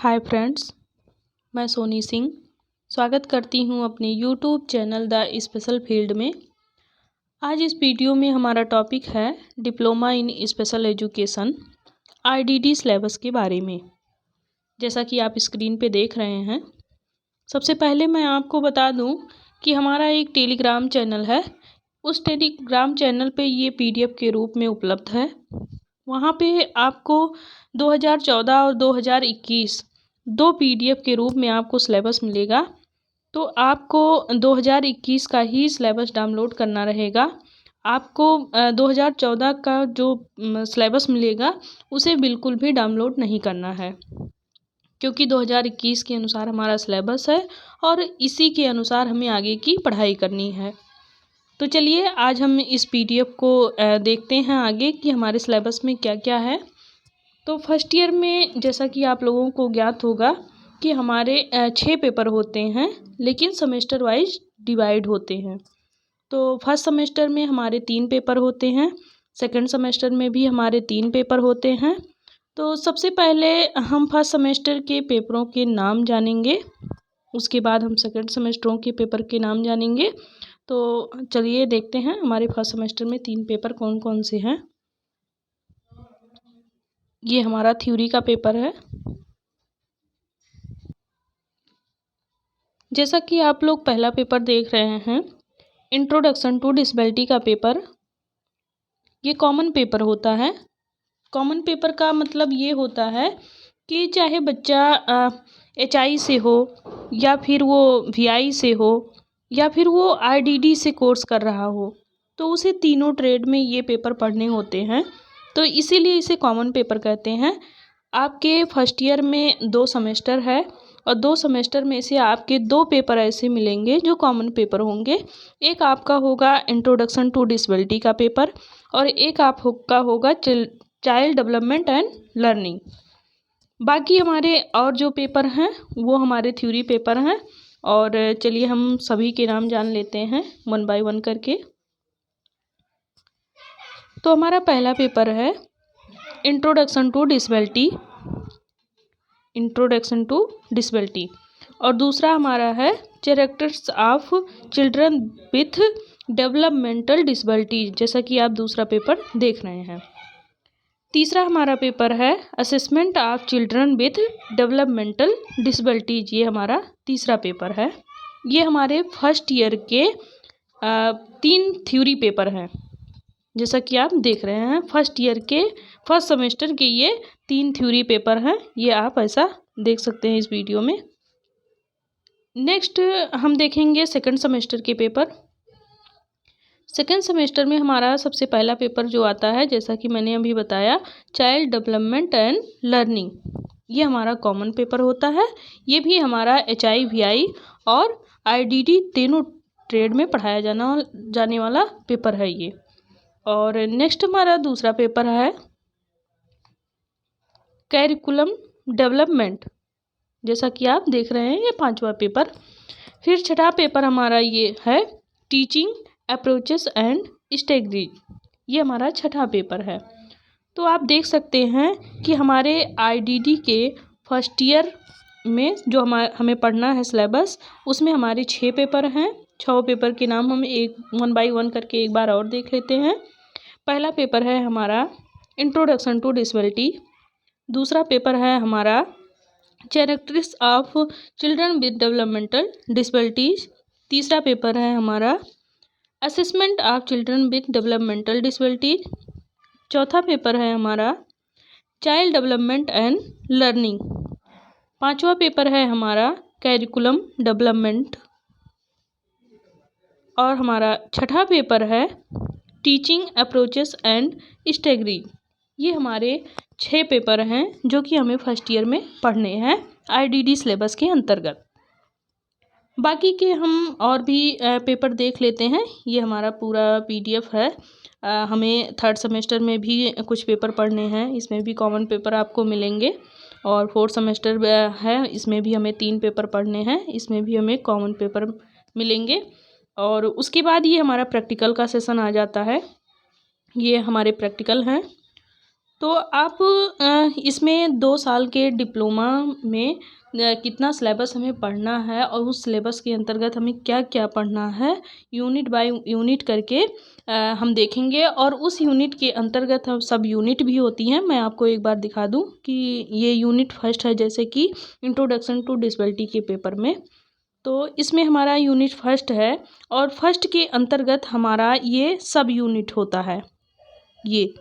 Hi friends, मैं सोनी सिंह स्वागत करती हूं अपने YouTube channel the special field में। आज इस वीडियो में हमारा टॉपिक है diploma in special education IDD syllabus के बारे में। जैसा कि आप स्क्रीन पे देख रहे हैं, सबसे पहले मैं आपको बता दूं कि हमारा एक टेलीग्राम चैनल है। उस टेलीग्राम चैनल पे ये पीडीएफ के रूप में उपलब्ध है। वहाँ पे आपको 2014 और 2021 दो पीडीएफ के रूप में आपको सिलेबस मिलेगा। तो आपको 2021 का ही सिलेबस डाउनलोड करना रहेगा। आपको 2014 का जो सिलेबस मिलेगा उसे बिल्कुल भी डाउनलोड नहीं करना है, क्योंकि 2021 के अनुसार हमारा सिलेबस है और इसी के अनुसार हमें आगे की पढ़ाई करनी है। तो चलिए आज हम इस पीडीएफ को देखते हैं आगे कि हमारे सिलेबस में क्या क्या है। तो फर्स्ट ईयर में जैसा कि आप लोगों को ज्ञात होगा कि हमारे 6 पेपर होते हैं, लेकिन सेमेस्टर वाइज डिवाइड होते हैं। तो फर्स्ट सेमेस्टर में हमारे 3 पेपर होते हैं, सेकंड सेमेस्टर में भी हमारे 3 पेपर होते हैं। तो सबसे पहले हम फर्स्ट सेमेस्टर के पेपरों के नाम जानेंगे, उसके बाद हम सेकंड सेमेस्टरों के पेपर के नाम जानेंगे। तो चलिए देखते हैं हमारे फर्स्ट सेमेस्टर में 3 पेपर कौन कौन से हैं। ये हमारा थ्योरी का पेपर है। जैसा कि आप लोग पहला पेपर देख रहे हैं, इंट्रोडक्शन टू डिसेबिलिटी का पेपर, ये कॉमन पेपर होता है। कॉमन पेपर का मतलब ये होता है कि चाहे बच्चा HI से हो या फिर वो VI से हो या फिर वो IDD से कोर्स कर रहा हो, तो उसे तीनों ट्रेड में ये पेपर पढ़ने होते हैं। तो इसीलिए इसे कॉमन पेपर कहते हैं। आपके फर्स्ट ईयर में 2 सेमेस्टर है और 2 सेमेस्टर में से आपके 2 पेपर ऐसे मिलेंगे जो कॉमन पेपर होंगे। एक आपका होगा इंट्रोडक्शन टू डिसेबिलिटी का पेपर और एक आपका होगा चाइल्ड डेवलपमेंट एंड लर्निंग। बाकी हमारे और जो पेपर हैं वो हमारे थ्योरी पेपर हैं। और चलिए हम सभी के नाम जान लेते हैं 1 बाय 1 करके। तो हमारा पहला पेपर है इंट्रोडक्शन टू डिसेबिलिटी और दूसरा हमारा है characters of children with developmental disability, जैसा कि आप दूसरा पेपर देख रहे हैं। तीसरा हमारा पेपर है assessment of children with developmental disabilities, ये हमारा तीसरा पेपर है। ये हमारे फर्स्ट ईयर के 3 थ्योरी पेपर हैं, जैसा कि आप देख रहे हैं। फर्स्ट ईयर के फर्स्ट सेमेस्टर के ये 3 थ्योरी पेपर हैं, ये आप ऐसा देख सकते हैं इस वीडियो में। नेक्स्ट हम देखेंगे सेकंड सेमेस्टर के पेपर। सेकेंड सेमेस्टर में हमारा सबसे पहला पेपर जो आता है, जैसा कि मैंने अभी बताया, चाइल्ड डेवलपमेंट एंड लर्निंग, ये हमारा कॉमन पेपर होता है। ये भी हमारा HI VI और IDD तीनों ट्रेड में पढ़ाया जाने वाला पेपर है ये। और नेक्स्ट हमारा दूसरा पेपर है कैरिकुलम डेवलपमेंट, जैसा कि आप देख रहे हैं, ये 5वां पेपर। फिर छठा पेपर हमारा ये है टीचिंग अप्रोचेस एंड स्ट्रेटजीज, ये हमारा छठा पेपर है। तो आप देख सकते हैं कि हमारे IDD के फर्स्ट ईयर में जो हमें पढ़ना है सिलेबस, उसमें हमारे 6 पेपर हैं। 6 पेपर के नाम हम 1 बाय 1 करके एक बार और देख लेते हैं। पहला पेपर है हमारा इंट्रोडक्शन टू डिसेबिलिटी, दूसरा पेपर है हमारा characteristics of children with developmental disabilities, तीसरा पेपर है हमारा assessment of children with developmental disabilities, चौथा पेपर है हमारा चाइल्ड डेवलपमेंट एंड लर्निंग, 5वां पेपर है हमारा कैरिकुलम डेवलपमेंट और हमारा छठा पेपर है टीचिंग अप्रोचेस एंड स्ट्रेटजीज। ये हमारे 6 पेपर हैं जो कि हमें फर्स्ट ईयर में पढ़ने हैं IDD सिलेबस के अंतर्गत। बाकी के हम और भी पेपर देख लेते हैं। ये हमारा पूरा PDF है। हमें थर्ड सेमेस्टर में भी कुछ पेपर पढ़ने हैं, इसमें भी कॉमन पेपर आपको मिलेंगे। और फोर्थ सेमेस्टर है, इसमें भी हमें 3 पेपर पढ़ने हैं, इसमें भी हमें कॉमन पेपर मिलेंगे। और उसके बाद ये हमारा प्रैक्टिकल का सेशन आ जाता है। ये हमारे प्रैक्टिकल हैं। तो आप इसमें 2 साल के डिप्लोमा में कितना सिलेबस हमें पढ़ना है और उस सिलेबस के अंतर्गत हमें क्या क्या पढ़ना है, यूनिट बाय यूनिट करके हम देखेंगे। और उस यूनिट के अंतर्गत हम सब यूनिट भी होती हैं। मैं आपको एक बार दिखा दूं कि ये यूनिट फर्स्ट है, जैसे कि इंट्रोडक्शन टू डिसेबिलिटी के पेपर में। तो इसमें हमारा यूनिट फर्स्ट है और फर्स्ट के अंतर्गत हमारा ये सब यूनिट होता है। ये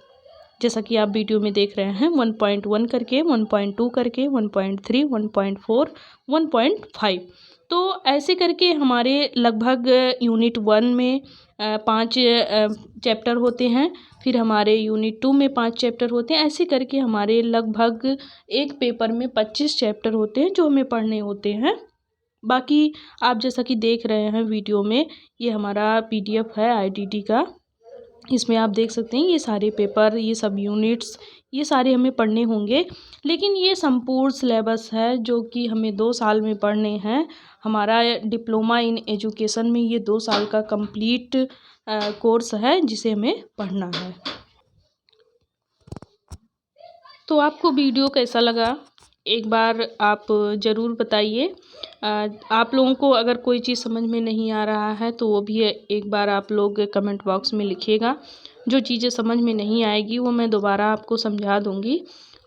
जैसा कि आप वीडियो में देख रहे हैं 1.1 करके, 1.2 करके, 1.3, 1.4, 1.5। तो ऐसे करके हमारे लगभग यूनिट 1 में 5 चैप्टर होते हैं, फिर हमारे यूनिट 2 में 5 चैप्टर होते हैं। ऐसे करके हमारे लगभग एक पेपर में 25 चैप्टर होते हैं जो हमें पढ़ने होते हैं। बाकी आप जैसा कि देख रहे हैं वीडियो में, ये हमारा PDF है ITT का। इसमें आप देख सकते हैं ये सारे पेपर, ये सब यूनिट्स, ये सारे हमें पढ़ने होंगे। लेकिन ये संपूर्ण सिलेबस है जो कि हमें 2 साल में पढ़ने हैं। हमारा डिप्लोमा इन एजुकेशन में ये 2 साल का कंप्लीट कोर्स है जिसे हमें पढ़ना है। तो आपको वीडियो कैसा लगा एक बार आप ज़रूर बताइए। आप लोगों को अगर कोई चीज़ समझ में नहीं आ रहा है तो वो भी एक बार आप लोग कमेंट बॉक्स में लिखिएगा। जो चीज़ें समझ में नहीं आएगी वो मैं दोबारा आपको समझा दूँगी।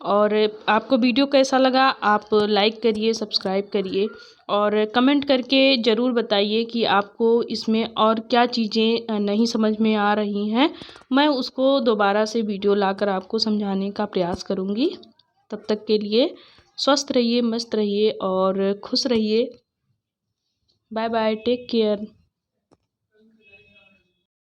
और आपको वीडियो कैसा लगा आप लाइक करिए, सब्सक्राइब करिए और कमेंट करके ज़रूर बताइए कि आपको इसमें और क्या चीज़ें नहीं समझ में आ रही हैं। मैं उसको दोबारा से वीडियो लाकर आपको समझाने का प्रयास करूँगी। तब तक के लिए स्वस्थ रहिए, मस्त रहिए और खुश रहिए। Bye bye, take care.